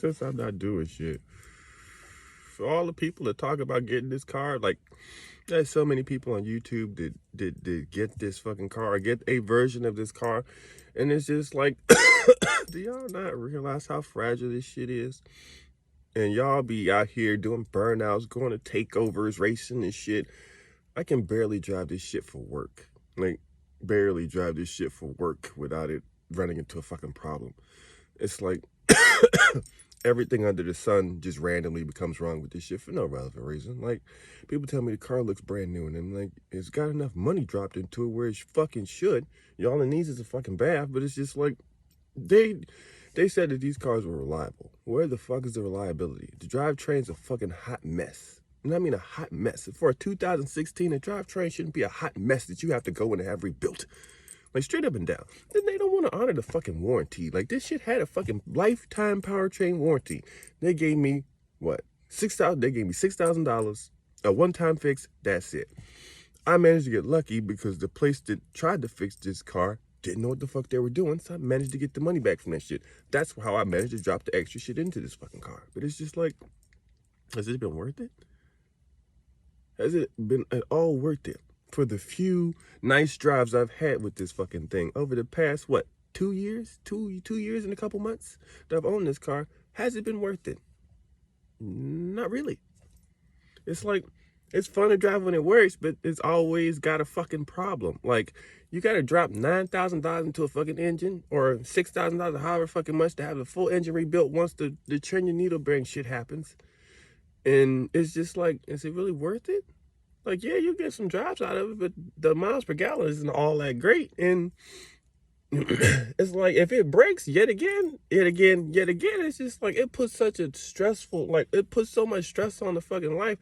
Since I'm not doing shit. For all the people that talk about getting this car, like, there's so many people on YouTube that get this fucking car or get a version of this car. And it's just like, do y'all not realize how fragile this shit is? And y'all be out here doing burnouts, going to takeovers, racing and shit. I can barely drive this shit for work. Like, barely drive this shit for work without it running into a fucking problem. It's like everything under the sun just randomly becomes wrong with this shit for no relevant reason. Like, people tell me the car looks brand new, and I'm like, it's got enough money dropped into it where it fucking should. All it needs is a fucking bath, but it's just like, they said that these cars were reliable. Where the fuck is the reliability? The drivetrain's a fucking hot mess. And I mean a hot mess. For a 2016, a drivetrain shouldn't be a hot mess that you have to go in and have rebuilt. Like, straight up and down. Then they don't want to honor the fucking warranty. Like, this shit had a fucking lifetime powertrain warranty. They gave me, what, $6,000? They gave me $6,000, a one-time fix, that's it. I managed to get lucky because the place that tried to fix this car didn't know what the fuck they were doing, so I managed to get the money back from that shit. That's how I managed to drop the extra shit into this fucking car. But it's just like, has it been worth it? Has it been at all worth it? For the few nice drives I've had with this fucking thing over the past, what, 2 years? Two years and a couple months that I've owned this car, has it been worth it? Not really. It's like, it's fun to drive when it works, but it's always got a fucking problem. Like, you gotta drop $9,000 into a fucking engine, or $6,000, however fucking much, to have the full engine rebuilt once the turn your needle bearing shit happens. And it's just like, is it really worth it? Like, yeah, you get some drives out of it, but the miles per gallon isn't all that great. And it's like, if it breaks yet again, it's just like, it puts such a stressful, like, it puts so much stress on the fucking life.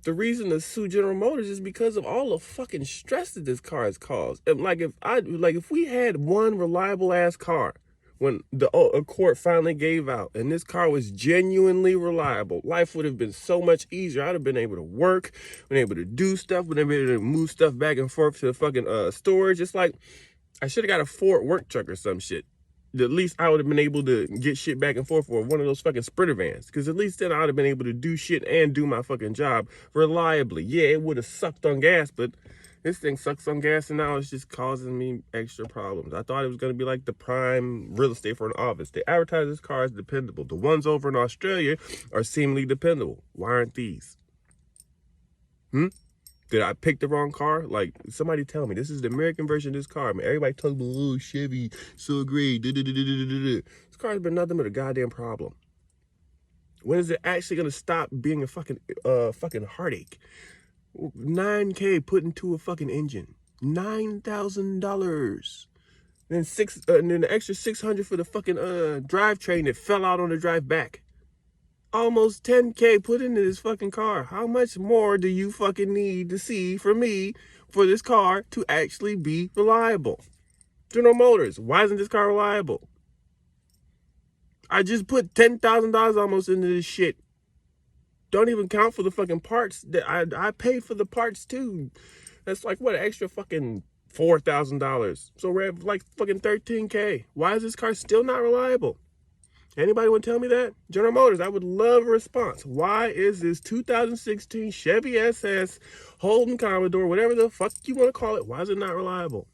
The reason to sue General Motors is because of all the fucking stress that this car has caused. And like, if we had one reliable ass car, when the Accord finally gave out and this car was genuinely reliable, life would have been so much easier. I'd have been able to work, been able to do stuff, been able to move stuff back and forth to the fucking storage. It's like, I should have got a Ford work truck or some shit. At least I would have been able to get shit back and forth, or one of those fucking Sprinter vans. Because at least then I would have been able to do shit and do my fucking job reliably. Yeah, it would have sucked on gas, but this thing sucks on gas, and now it's just causing me extra problems. I thought it was going to be like the prime real estate for an office. They advertise this car as dependable. The ones over in Australia are seemingly dependable. Why aren't these? Did I pick the wrong car? Like, somebody tell me. This is the American version of this car. I mean, everybody talking about, oh, Chevy, so great. This car's been nothing but a goddamn problem. When is it actually going to stop being a fucking heartache? $9,000 put into a fucking engine. $9,000. Then then the extra $600 for the fucking drivetrain that fell out on the drive back. Almost $10,000 put into this fucking car. How much more do you fucking need to see from me for this car to actually be reliable? General Motors, why isn't this car reliable? I just put $10,000 almost into this shit. Don't even count for the fucking parts that I paid for the parts too. That's like, what, an extra fucking $4,000. So we're at like fucking $13,000. Why is this car still not reliable? Anybody want to tell me that? General Motors, I would love a response. Why is this 2016 Chevy SS Holden Commodore, whatever the fuck you want to call it, why is it not reliable?